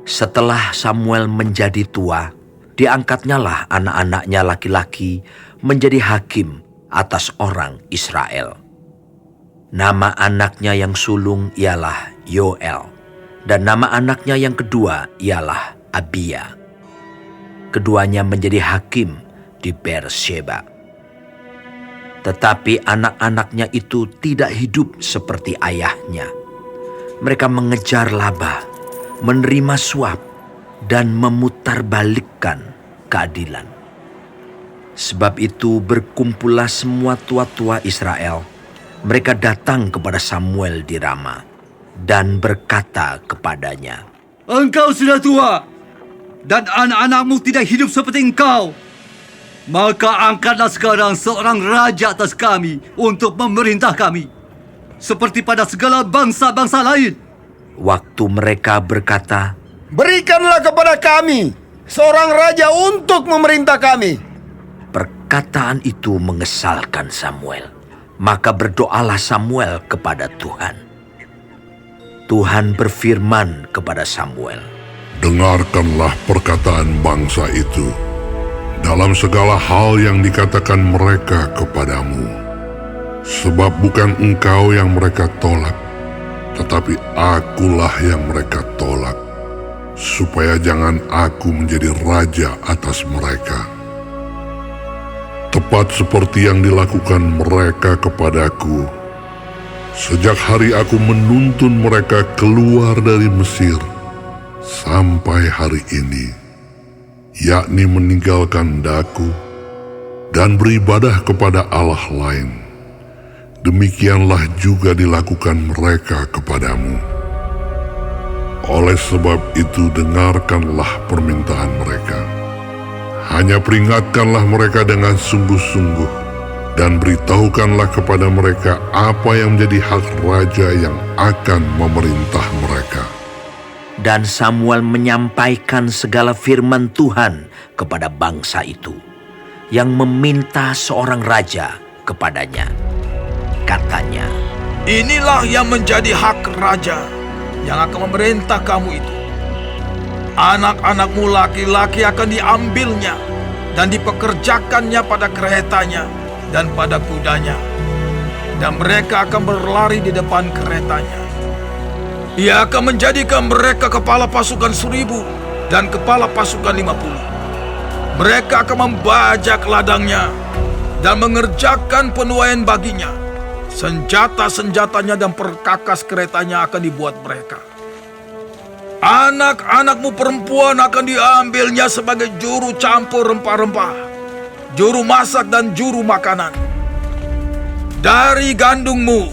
Setelah Samuel menjadi tua, diangkatnyalah anak-anaknya laki-laki menjadi hakim atas orang Israel. Nama anaknya yang sulung ialah Yoel, dan nama anaknya yang kedua ialah Abia. Keduanya menjadi hakim di Beersheba. Tetapi anak-anaknya itu tidak hidup seperti ayahnya. Mereka mengejar laba, menerima suap, dan memutarbalikkan keadilan. Sebab itu berkumpullah semua tua-tua Israel. Mereka datang kepada Samuel di Rama dan berkata kepadanya, "Engkau sudah tua, dan anak-anakmu tidak hidup seperti engkau. Maka angkatlah sekarang seorang raja atas kami untuk memerintah kami, seperti pada segala bangsa-bangsa lain." Waktu mereka berkata, "Berikanlah kepada kami seorang raja untuk memerintah kami." perkataan itu mengesalkan Samuel. Maka berdoalah Samuel kepada Tuhan. Tuhan berfirman kepada Samuel, "Dengarkanlah perkataan bangsa itu dalam segala hal yang dikatakan mereka kepadamu. Sebab bukan engkau yang mereka tolak, tetapi akulah yang mereka tolak, supaya jangan aku menjadi raja atas mereka. Tepat seperti yang dilakukan mereka kepadaku, sejak hari aku menuntun mereka keluar dari Mesir, sampai hari ini, yakni meninggalkan daku dan beribadah kepada Allah lain. Demikianlah juga dilakukan mereka kepadamu. Oleh sebab itu dengarkanlah permintaan mereka. Hanya peringatkanlah mereka dengan sungguh-sungguh, dan beritahukanlah kepada mereka apa yang menjadi hak raja yang akan memerintah mereka." Dan Samuel menyampaikan segala firman Tuhan kepada bangsa itu, yang meminta seorang raja kepadanya. Katanya, "Inilah yang menjadi hak raja yang akan memerintah kamu itu. Anak-anakmu laki-laki akan diambilnya dan dipekerjakannya pada keretanya dan pada kudanya, dan mereka akan berlari di depan keretanya. Ia akan menjadikan mereka kepala pasukan 1.000 dan kepala pasukan 50. Mereka akan membajak ladangnya dan mengerjakan penuaian baginya. Senjata-senjatanya dan perkakas keretanya akan dibuat mereka. Anak-anakmu perempuan akan diambilnya sebagai juru campur rempah-rempah, juru masak dan juru makanan. Dari gandummu,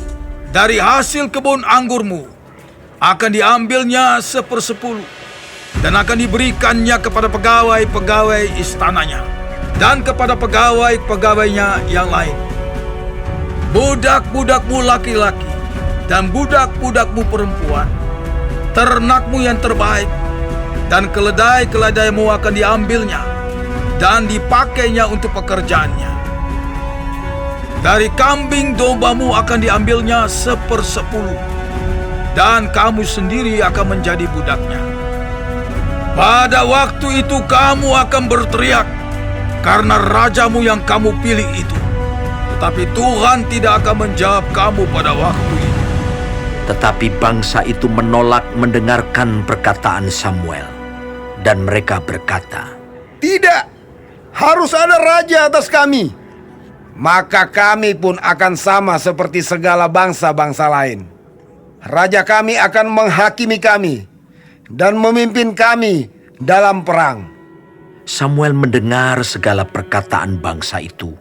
dari hasil kebun anggurmu, akan diambilnya 1/10, dan akan diberikannya kepada pegawai-pegawai istananya, dan kepada pegawai-pegawainya yang lain. Budak-budakmu laki-laki dan budak-budakmu perempuan, ternakmu yang terbaik, dan keledai-keledaimu akan diambilnya dan dipakainya untuk pekerjaannya. Dari kambing dombamu akan diambilnya 1/10, dan kamu sendiri akan menjadi budaknya. Pada waktu itu kamu akan berteriak karena rajamu yang kamu pilih itu. Tetapi Tuhan tidak akan menjawab kamu pada waktu itu." Tetapi bangsa itu menolak mendengarkan perkataan Samuel. Dan mereka berkata, "Tidak, harus ada raja atas kami. Maka kami pun akan sama seperti segala bangsa-bangsa lain. Raja kami akan menghakimi kami dan memimpin kami dalam perang." Samuel mendengar segala perkataan bangsa itu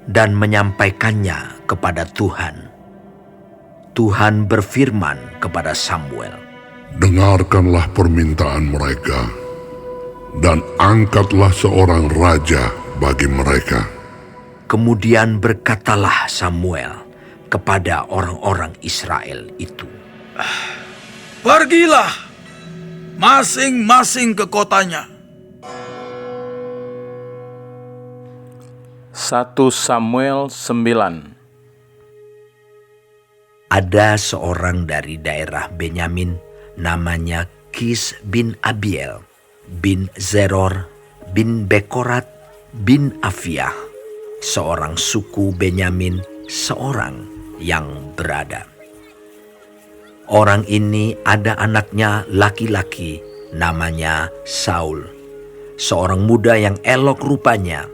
dan menyampaikannya kepada Tuhan. Tuhan berfirman kepada Samuel, "Dengarkanlah permintaan mereka, dan angkatlah seorang raja bagi mereka." Kemudian berkatalah Samuel kepada orang-orang Israel itu, "Pergilah masing-masing ke kotanya." 1 Samuel 9. Ada seorang dari daerah Benyamin namanya Kis bin Abiel, bin Zeror, bin Bekorat, bin Afiah, seorang suku Benyamin, seorang yang berada. Orang ini ada anaknya laki-laki, namanya Saul, seorang muda yang elok rupanya.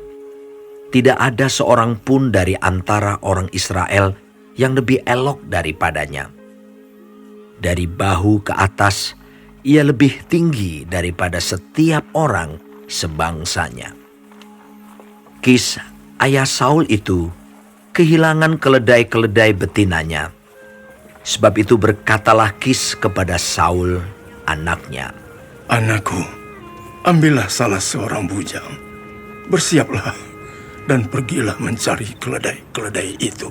Tidak ada seorang pun dari antara orang Israel yang lebih elok daripadanya. Dari bahu ke atas, ia lebih tinggi daripada setiap orang sebangsanya. Kis, ayah Saul itu, kehilangan keledai-keledai betinanya. Sebab itu berkatalah Kis kepada Saul, anaknya, Anakku, ambillah salah seorang bujang, bersiaplah, dan pergilah mencari keledai-keledai itu.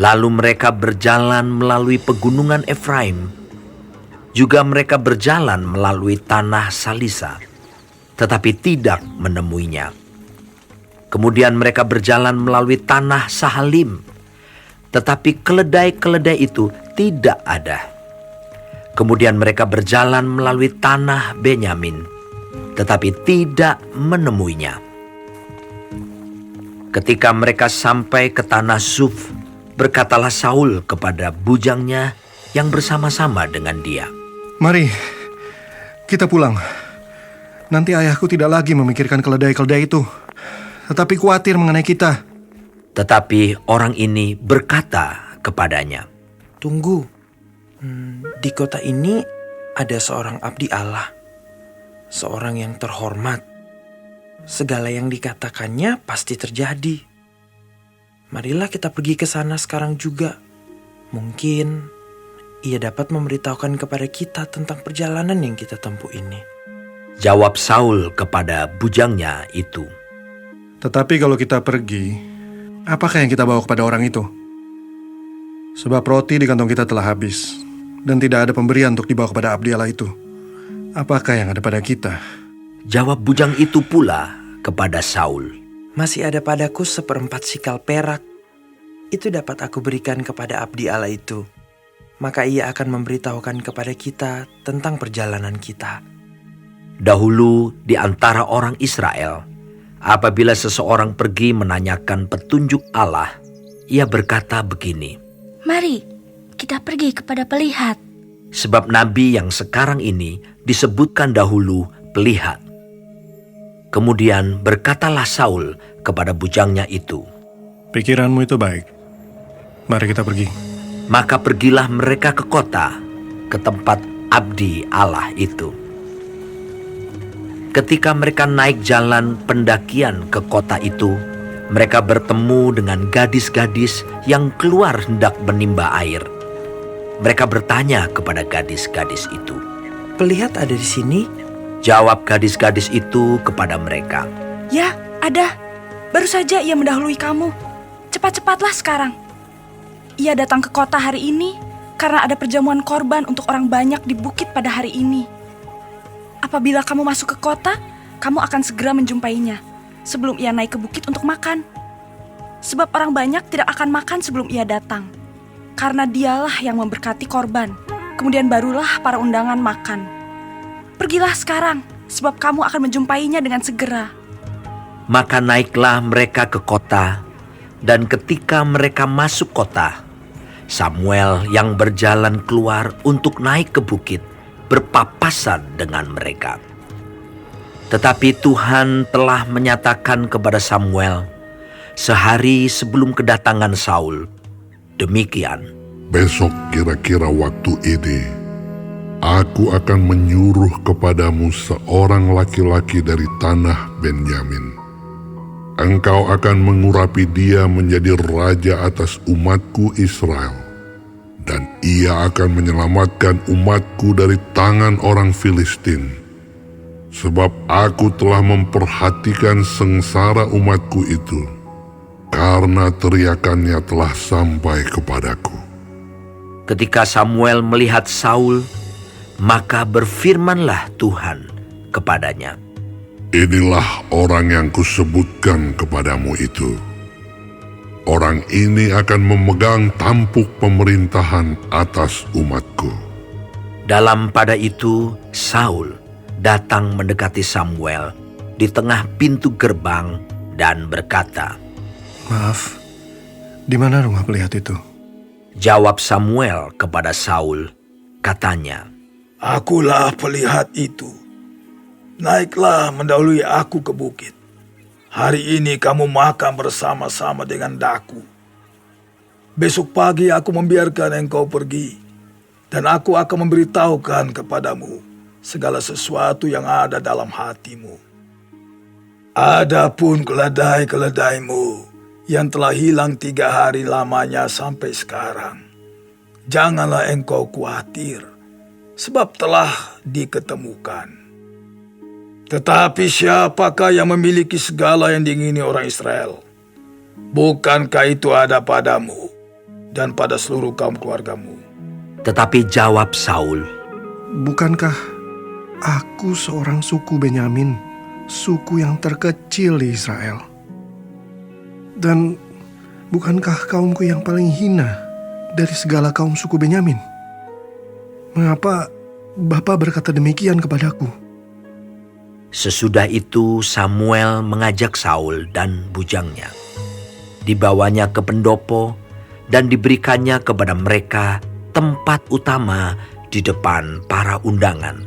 Lalu mereka berjalan melalui pegunungan Efraim. Juga mereka berjalan melalui tanah Salisa, tetapi tidak menemuinya. Kemudian mereka berjalan melalui tanah Sahalim, tetapi keledai-keledai itu tidak ada. Kemudian mereka berjalan melalui tanah Benyamin, tetapi tidak menemuinya. Ketika mereka sampai ke tanah Zuf, berkatalah Saul kepada bujangnya yang bersama-sama dengan dia, Mari, kita pulang. Nanti ayahku tidak lagi memikirkan keledai-keledai itu, tetapi khawatir mengenai kita. Tetapi orang ini berkata kepadanya, Tunggu, di kota ini ada seorang abdi Allah, seorang yang terhormat. Segala yang dikatakannya pasti terjadi. Marilah kita pergi ke sana sekarang juga. Mungkin ia dapat memberitahukan kepada kita tentang perjalanan yang kita tempuh ini. Jawab Saul kepada bujangnya itu, Tetapi kalau kita pergi, apakah yang kita bawa kepada orang itu? Sebab roti di kantong kita telah habis, dan tidak ada pemberian untuk dibawa kepada abdi Allah itu. Apakah yang ada pada kita? Jawab bujang itu pula kepada Saul, Masih ada padaku 1/4 sikal perak. Itu dapat aku berikan kepada abdi Allah itu. Maka ia akan memberitahukan kepada kita tentang perjalanan kita. Dahulu di antara orang Israel, apabila seseorang pergi menanyakan petunjuk Allah, ia berkata begini, Mari, kita pergi kepada pelihat. sebab nabi yang sekarang ini disebutkan dahulu pelihat. Kemudian berkatalah Saul kepada bujangnya itu, Pikiranmu itu baik. Mari kita pergi. maka pergilah mereka ke kota, ke tempat abdi Allah itu. Ketika mereka naik jalan pendakian ke kota itu, mereka bertemu dengan gadis-gadis yang keluar hendak menimba air. Mereka bertanya kepada gadis-gadis itu. Pelihat ada di sini? Jawab gadis-gadis itu kepada mereka, Ya, ada. Baru saja ia mendahului kamu. Cepat-cepatlah sekarang. Ia datang ke kota hari ini karena ada perjamuan korban untuk orang banyak di bukit pada hari ini. Apabila kamu masuk ke kota, kamu akan segera menjumpainya sebelum ia naik ke bukit untuk makan. Sebab orang banyak tidak akan makan sebelum ia datang, karena dialah yang memberkati korban. Kemudian barulah para undangan makan. Pergilah sekarang, sebab kamu akan menjumpainya dengan segera. Maka naiklah mereka ke kota, dan ketika mereka masuk kota, Samuel yang berjalan keluar untuk naik ke bukit berpapasan dengan mereka. Tetapi Tuhan telah menyatakan kepada Samuel sehari sebelum kedatangan Saul, demikian, Besok kira-kira waktu ini, aku akan menyuruh kepadamu seorang laki-laki dari tanah Benyamin. Engkau akan mengurapi dia menjadi raja atas umatku Israel, dan ia akan menyelamatkan umatku dari tangan orang Filistin. Sebab aku telah memperhatikan sengsara umatku itu, karena teriakannya telah sampai kepadaku. ketika Samuel melihat Saul, maka berfirmanlah Tuhan kepadanya, Inilah orang yang kusebutkan kepadamu itu. Orang ini akan memegang tampuk pemerintahan atas umatku. Dalam pada itu, Saul datang mendekati Samuel di tengah pintu gerbang dan berkata, Maaf, di mana rumah pelihat itu? Jawab Samuel kepada Saul, katanya, Akulah pelihat itu. Naiklah mendahului aku ke bukit. Hari ini kamu makan bersama-sama dengan daku. Besok pagi aku membiarkan engkau pergi, dan aku akan memberitahukan kepadamu segala sesuatu yang ada dalam hatimu. Adapun keledai-keledaimu yang telah hilang 3 hari lamanya sampai sekarang, janganlah engkau khawatir, sebab telah diketemukan. Tetapi siapakah yang memiliki segala yang diingini orang Israel? Bukankah itu ada padamu dan pada seluruh kaum keluargamu? Tetapi jawab Saul, Bukankah aku seorang suku Benyamin, suku yang terkecil di Israel? Dan bukankah kaumku yang paling hina dari segala kaum suku Benyamin? Mengapa Bapa berkata demikian kepadaku? Sesudah itu Samuel mengajak Saul dan bujangnya. Dibawanya ke pendopo dan diberikannya kepada mereka tempat utama di depan para undangan,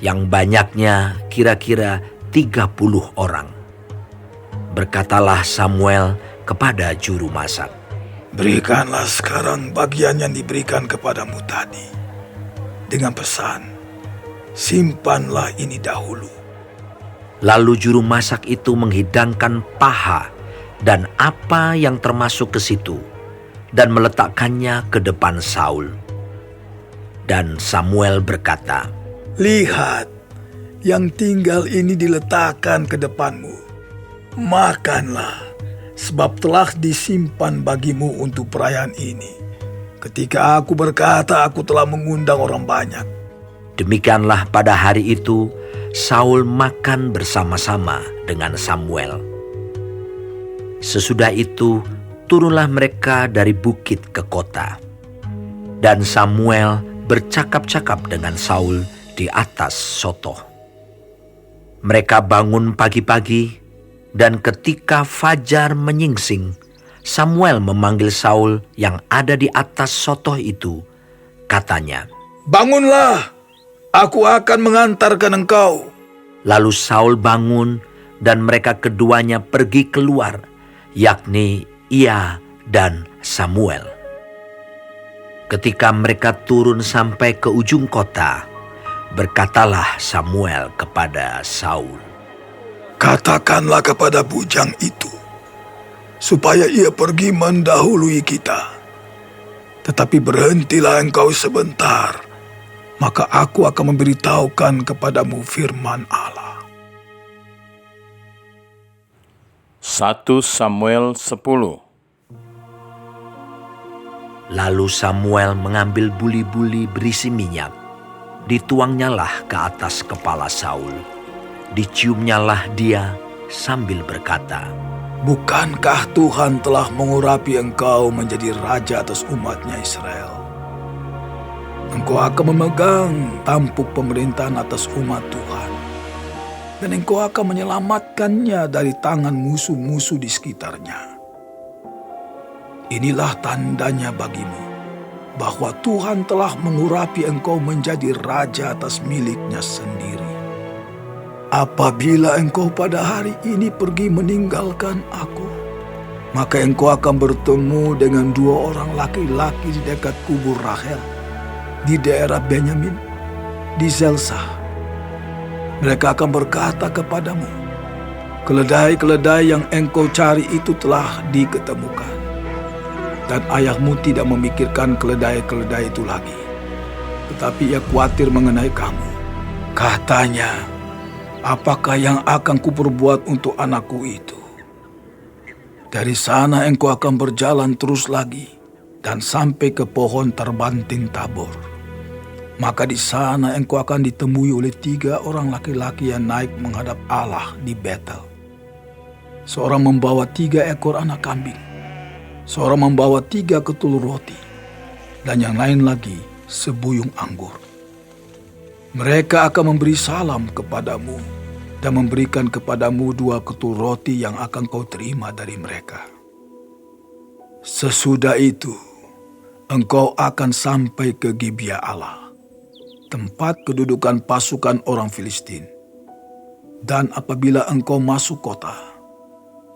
yang banyaknya kira-kira 30 orang. Berkatalah Samuel kepada juru masak, Berikanlah sekarang bagian yang diberikan kepadamu tadi, dengan pesan, simpanlah ini dahulu. Lalu juru masak itu menghidangkan paha dan apa yang termasuk ke situ dan meletakkannya ke depan Saul. Dan Samuel berkata, Lihat, yang tinggal ini diletakkan ke depanmu. Makanlah, sebab telah disimpan bagimu untuk perayaan ini. Ketika aku berkata aku telah mengundang orang banyak. Demikianlah pada hari itu Saul makan bersama-sama dengan Samuel. Sesudah itu turunlah mereka dari bukit ke kota. Dan Samuel bercakap-cakap dengan Saul di atas sotoh. Mereka bangun pagi-pagi, dan ketika fajar menyingsing, Samuel memanggil Saul yang ada di atas sotoh itu. Katanya, Bangunlah! Aku akan mengantarkan engkau. Lalu Saul bangun dan mereka keduanya pergi keluar, yakni ia dan Samuel. Ketika mereka turun sampai ke ujung kota, berkatalah Samuel kepada Saul, Katakanlah kepada bujang itu, supaya ia pergi mendahului kita. Tetapi berhentilah engkau sebentar, maka aku akan memberitahukan kepadamu firman Allah. 1 Samuel 10. Lalu Samuel mengambil buli-buli berisi minyak, dituangnyalah ke atas kepala Saul, diciumnyalah dia sambil berkata, Bukankah Tuhan telah mengurapi engkau menjadi raja atas umatnya Israel? Engkau akan memegang tampuk pemerintahan atas umat Tuhan, dan engkau akan menyelamatkannya dari tangan musuh-musuh di sekitarnya. Inilah tandanya bagimu, bahwa Tuhan telah mengurapi engkau menjadi raja atas miliknya sendiri. Apabila engkau pada hari ini pergi meninggalkan aku, maka engkau akan bertemu dengan 2 orang laki-laki di dekat kubur Rahel, di daerah Benyamin, di Zelzah. Mereka akan berkata kepadamu, Keledai-keledai yang engkau cari itu telah diketemukan. Dan ayahmu tidak memikirkan keledai-keledai itu lagi, tetapi ia khawatir mengenai kamu. Katanya, apakah yang akan kuperbuat untuk anakku itu? Dari sana engkau akan berjalan terus lagi dan sampai ke pohon terbanting Tabor. Maka di sana engkau akan ditemui oleh 3 orang laki-laki yang naik menghadap Allah di Betel. Seorang membawa 3 ekor anak kambing, seorang membawa 3 ketul roti, dan yang lain lagi sebuyung anggur. Mereka akan memberi salam kepadamu dan memberikan kepadamu 2 ketul roti yang akan kau terima dari mereka. Sesudah itu, engkau akan sampai ke Gibea Allah, tempat kedudukan pasukan orang Filistin. Dan apabila engkau masuk kota,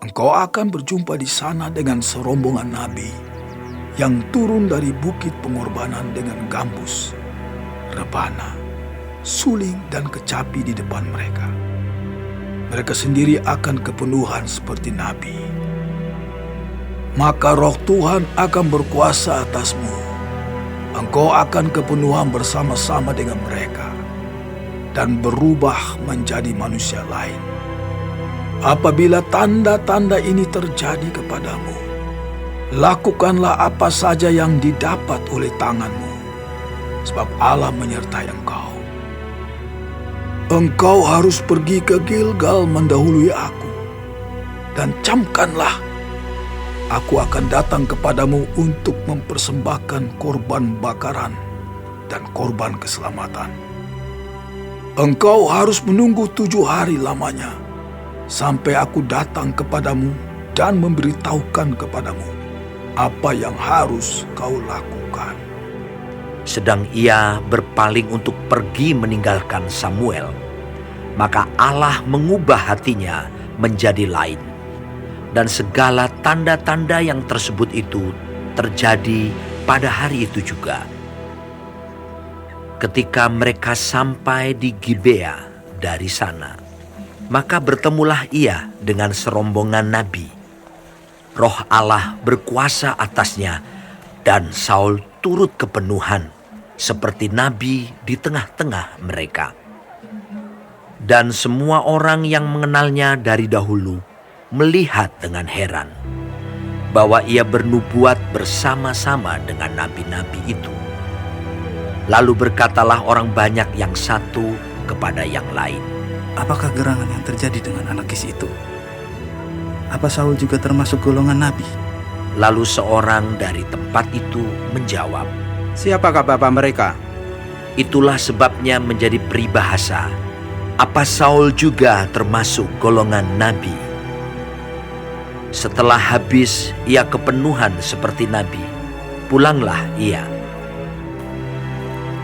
engkau akan berjumpa di sana dengan serombongan nabi yang turun dari bukit pengorbanan dengan gambus, rebana, suling, dan kecapi di depan mereka. Mereka sendiri akan kepenuhan seperti nabi. Maka roh Tuhan akan berkuasa atasmu. Engkau akan kepenuhan bersama-sama dengan mereka dan berubah menjadi manusia lain. Apabila tanda-tanda ini terjadi kepadamu, lakukanlah apa saja yang didapat oleh tanganmu, sebab Allah menyertai engkau. Engkau harus pergi ke Gilgal mendahului aku, dan camkanlah, aku akan datang kepadamu untuk mempersembahkan korban bakaran dan korban keselamatan. Engkau harus menunggu 7 hari lamanya, sampai aku datang kepadamu dan memberitahukan kepadamu apa yang harus kau lakukan. Sedang ia berpaling untuk pergi meninggalkan Samuel, maka Allah mengubah hatinya menjadi lain. Dan segala tanda-tanda yang tersebut itu terjadi pada hari itu juga. Ketika mereka sampai di Gibea dari sana, maka bertemulah ia dengan serombongan nabi. Roh Allah berkuasa atasnya, dan Saul turut kepenuhan seperti nabi di tengah-tengah mereka. Dan semua orang yang mengenalnya dari dahulu melihat dengan heran bahwa ia bernubuat bersama-sama dengan nabi-nabi itu. Lalu berkatalah orang banyak yang satu kepada yang lain, apakah gerangan yang terjadi dengan anak Kis itu? Apa Saul juga termasuk golongan nabi? Lalu seorang dari tempat itu menjawab, siapakah bapak mereka? Itulah sebabnya menjadi peribahasa, apa Saul juga termasuk golongan nabi? Setelah habis ia kepenuhan seperti nabi, pulanglah ia.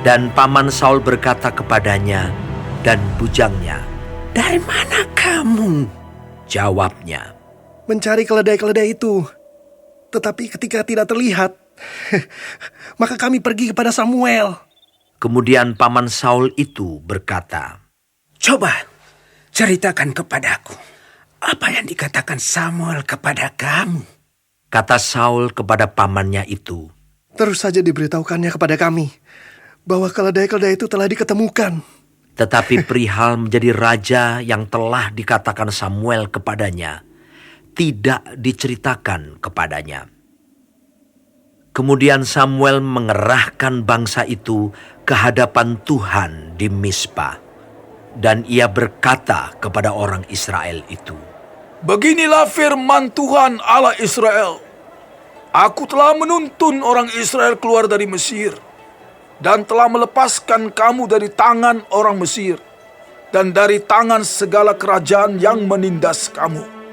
Dan paman Saul berkata kepadanya dan bujangnya, dari mana kamu? Jawabnya, mencari keledai-keledai itu. Tetapi ketika tidak terlihat, maka kami pergi kepada Samuel. Kemudian paman Saul itu berkata, coba ceritakan kepadaku, apa yang dikatakan Samuel kepada kamu? Kata Saul kepada pamannya itu, terus saja diberitahukannya kepada kami bahwa keledai-keledai itu telah diketemukan. Tetapi perihal menjadi raja yang telah dikatakan Samuel kepadanya, tidak diceritakan kepadanya. Kemudian Samuel mengerahkan bangsa itu ke hadapan Tuhan di Mispa. Dan ia berkata kepada orang Israel itu, beginilah firman Tuhan Allah Israel. Aku telah menuntun orang Israel keluar dari Mesir, dan telah melepaskan kamu dari tangan orang Mesir, dan dari tangan segala kerajaan yang menindas kamu.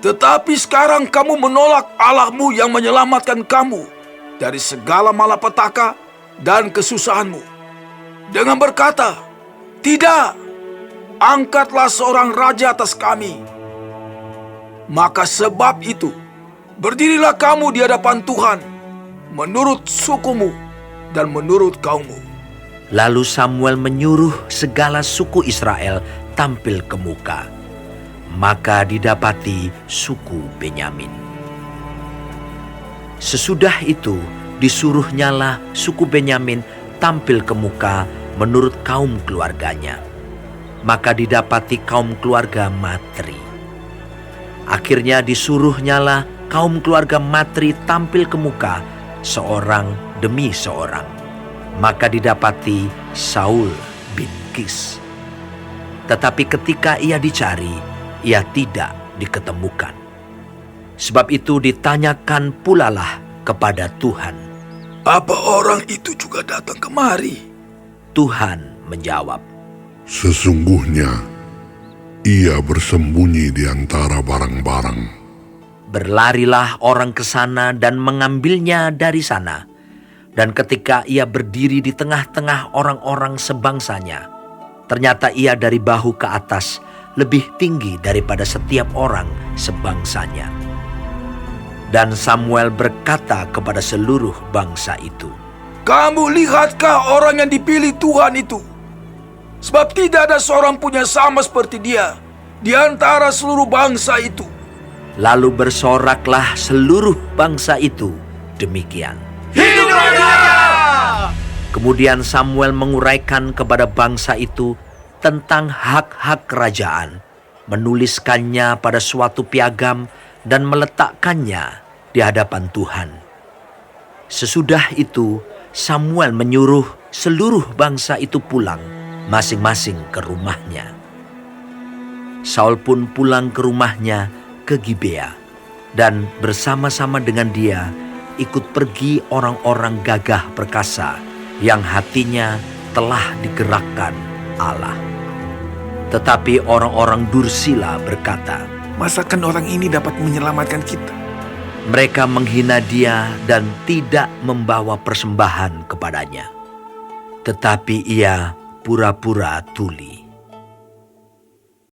Tetapi sekarang kamu menolak Allahmu yang menyelamatkan kamu dari segala malapetaka dan kesusahanmu, dengan berkata, tidak, angkatlah seorang raja atas kami. Maka sebab itu, berdirilah kamu di hadapan Tuhan, menurut sukumu dan menurut kaummu. Lalu Samuel menyuruh segala suku Israel tampil ke muka. Maka didapati suku Benyamin. Sesudah itu disuruhnyalah suku Benyamin tampil ke muka menurut kaum keluarganya. Maka didapati kaum keluarga Matri. Akhirnya disuruhnyalah kaum keluarga Matri tampil ke muka seorang demi seorang. Maka didapati Saul bin Kis. Tetapi ketika ia dicari, ia tidak diketemukan. Sebab itu ditanyakan pulalah kepada Tuhan, apa orang itu juga datang kemari? Tuhan menjawab, Sesungguhnya, ia bersembunyi di antara barang-barang. Berlarilah orang ke sana dan mengambilnya dari sana. Dan ketika ia berdiri di tengah-tengah orang-orang sebangsanya, ternyata ia dari bahu ke atas lebih tinggi daripada setiap orang sebangsanya. Dan Samuel berkata kepada seluruh bangsa itu, Kamu lihatkah orang yang dipilih Tuhan itu? Sebab tidak ada seorang pun yang sama seperti dia di antara seluruh bangsa itu. Lalu bersoraklah seluruh bangsa itu demikian. Hidup raja! Kemudian Samuel menguraikan kepada bangsa itu tentang hak-hak kerajaan, menuliskannya pada suatu piagam dan meletakkannya di hadapan Tuhan. Sesudah itu Samuel menyuruh seluruh bangsa itu pulang masing-masing ke rumahnya. Saul pun pulang ke rumahnya ke Gibea, dan bersama-sama dengan dia ikut pergi orang-orang gagah perkasa yang hatinya telah digerakkan Allah. Tetapi orang-orang dursila berkata, Masakan orang ini dapat menyelamatkan kita? mereka menghina dia dan tidak membawa persembahan kepadanya. Tetapi ia pura-pura tuli.